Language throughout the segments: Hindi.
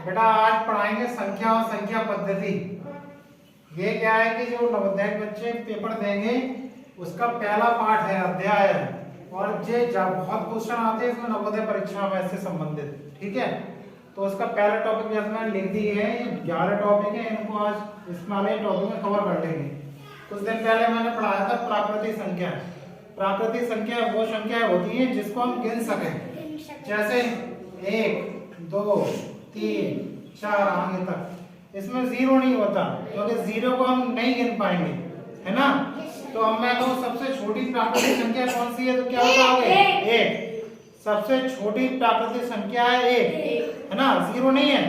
बेटा आज पढ़ाएंगे संख्या और संख्या पद्धति। ये क्या है कि जो नवोदय बच्चे पेपर देंगे उसका पहला पाठ है, अध्याय है, और ये बहुत क्वेश्चन आते हैं इसमें नवोदय परीक्षा में इससे संबंधित। ठीक है, तो उसका पहला टॉपिक जैसे मैंने लिख दी है, ये 11 टॉपिक है, इनको आज इस वाले टॉपिक में कवर कर लेंगे। कुछ दिन पहले मैंने पढ़ाया था प्राकृतिक संख्या। प्राकृतिक संख्या वो संख्या होती है जिसको हम गिन सकें, जैसे 1 2 3 4 आगे तक। इसमें जीरो नहीं होता क्योंकि जीरो को हम नहीं गिन पाएंगे, है ना। तो अब मैं कहूँ सबसे छोटी प्राकृतिक संख्या कौन सी है, तो क्या बताओगे? 1। सबसे छोटी प्राकृतिक संख्या है 1, है ना, जीरो नहीं है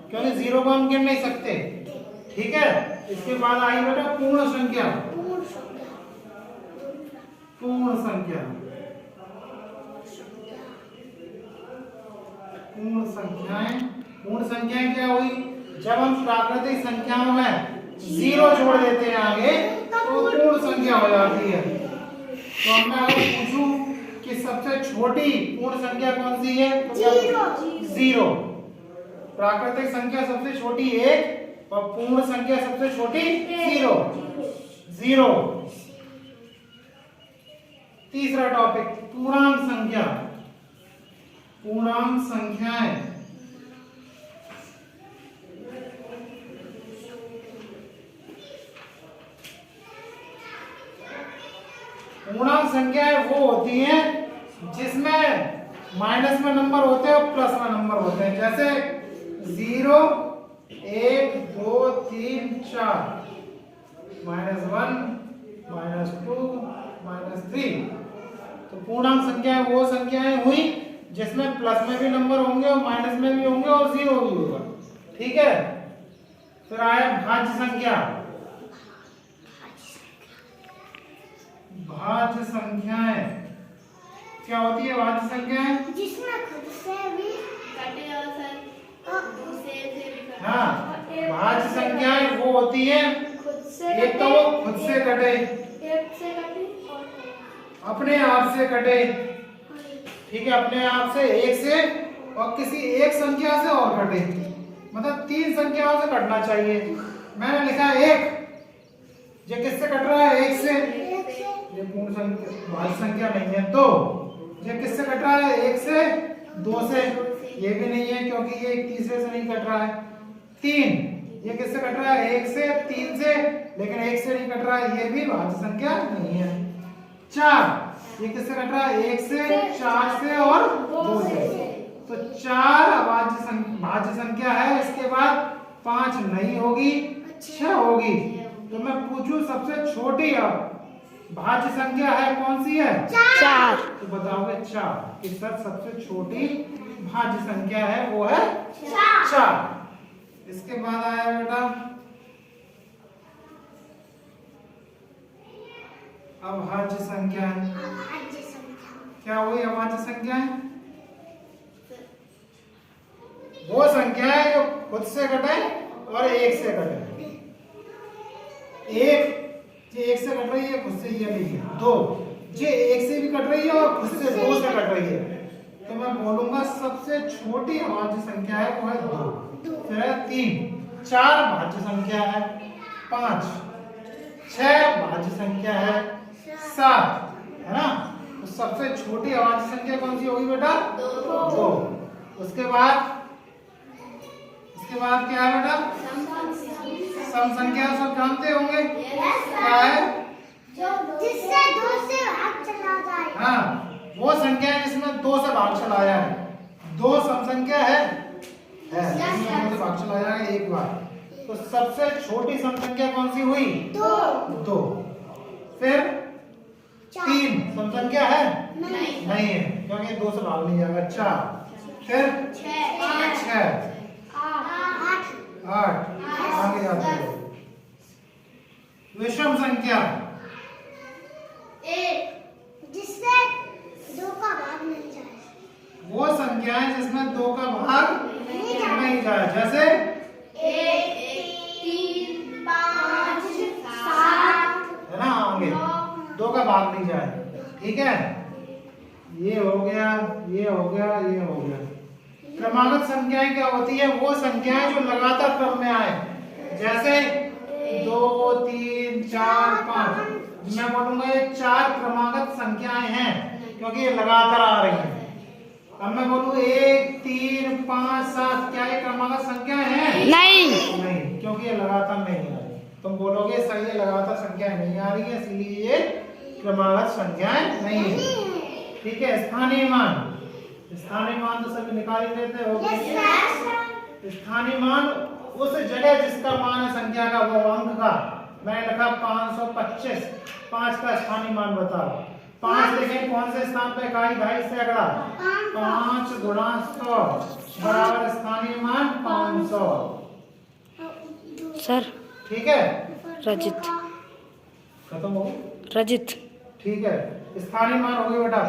क्योंकि जीरो को हम गिन नहीं सकते। ठीक है, इसके बाद आई बेटा पूर्ण संख्या। पूर्ण संख्या, पूर्ण संख्याएं। पूर्ण संख्याएं क्या हुई? जब हम प्राकृतिक संख्याओं में जीरो जोड़ देते हैं आगे तो पूर्ण संख्या हो जाती है। तो अब मैं अगर पूछूं कि सबसे छोटी पूर्ण संख्या कौन सी है, तो जीरो। प्राकृतिक संख्या सबसे छोटी 1 और पूर्ण संख्या सबसे छोटी 0। तीसरा टॉपिक पूर्णांक संख्या। पूर्णांक संख्याएं। पूर्णांक संख्याएं वो होती हैं जिसमें माइनस में नंबर होते हैं और प्लस में नंबर होते हैं, जैसे 0 1 2 3 4 -1 -2 -3। तो पूर्णांक संख्याएं वो संख्याएं हुई जिसमें प्लस में भी नंबर होंगे और माइनस में भी होंगे और जीरो भी होगा। ठीक है, फिर आया भाज्य संख्या। भाज्य संख्याएं क्या होती है? भाज्य संख्याएं जिसमें खुद से भी कटे और दूसरे से भी। हाँ, भाज्य संख्याएं वो होती है खुद से एक तो वो खुद से कटे, एक से कटे और अपने आप से कटे। ठीक है, अपने आप से, एक से, और किसी एक संख्या से और कटे, मतलब 3 संख्याओं से कटना चाहिए। मैंने लिखा 1, ये किससे कट रहा है? 1 से। ये पूर्ण संख्या भाज्य संख्या नहीं है। 2, ये किससे कट रहा है? 1 से 2 से, ये भी नहीं है क्योंकि ये एक तीसरे से नहीं कट रहा है। 3, ये किससे कट रहा है? 1 से 3 से, लेकिन 1 से नहीं कट रहा है, ये भी भाज्य संख्या नहीं है। 4, ये किससे कट रहा है? 1 से 4 से और 2 से। तो 4 भाज्य संख्या है। इसके बाद 5 नहीं होगी, 6 होगी। तो मैं पूछूं सबसे छोटी अब भाज्य संख्या है कौन सी है? 4। तो बताओगे 4 कि सर सबसे छोटी भाज्य संख्या है वो है 4। इसके बाद आया बेटा अभाज्य संख्या। क्या हुई अभाज्य संख्या? वो संख्या है जो खुद से कटे और 1 से कटे। 1 ये 1 से कट रही है, खुद से ये नहीं है। 2 ये 1 से भी कट रही है और खुद से 2 से कट रही है। तो मैं बोलूंगा सबसे छोटी अभाज्य संख्या है वो है 2। फिर है 3, 4 भाज्य संख्या है। 5, 6 भाज्य संख्या है। 7, है ना। तो सबसे छोटी अभाज्य संख्या कौन सी होगी बेटा? 2। उसके बाद क्या है बेटा? सम संख्या सब जानते होंगे क्या है? जिससे 2 से भाग चला जाए। हाँ, वो संख्या है जिसमें 2 से भाग चला जाए। 2 सम संख्या है, जिसमें 2 से भाग चला जाएगा एक बार। तो सबसे छोटी सम संख्या कौन सी हुई? 2। फिर 3 सम संख्या है? नहीं है क्योंकि 2 से भाग नहीं जाएगा। 4, फिर 6, 8 आगे जाते हैं। विषम संख्या 1 जिससे 2 का भाग नहीं जाए। वो संख्या है जिसमें 2 का भाग नहीं जाए, जैसे 1 3 5 7, है ना, आगे 2 का भाग नहीं जाए। ठीक है, ये हो गया, ये हो गया, ये हो गया। क्रमागत संख्याएं क्या होती है? वो संख्याएं जो लगातार क्रम में आए, जैसे 2 3 4 5। मैं बोलूंगा ये 4 क्रमागत संख्याएं हैं क्योंकि ये लगातार आ रही हैं। अब मैं बोलूं 1 3 5 7, क्या ये क्रमागत संख्याएं हैं? नहीं, क्योंकि ये लगातार नहीं आ रही। तुम बोलोगे सर ये लगातार संख्याएं नहीं आ रही है इसलिए ये क्रमागत संख्याएं नहीं है। ठीक है। स्थानीय मान तो सभी निकाल ही लेते हो। स्थानीय मान उस जगह जिसका मान है संख्या का, वो अंक का। मैंने लिखा 525, 5 का स्थानीय मान बताओ। 5 देखें कौन से स्थान पे इकाई, भाई सैकड़ा। 5 गुणा 100 बराबर स्थानीय मान 500। सर ठीक है। रजित खत्म हो गई। रजित ठीक है। स्थानीय मान हो गई बेटा।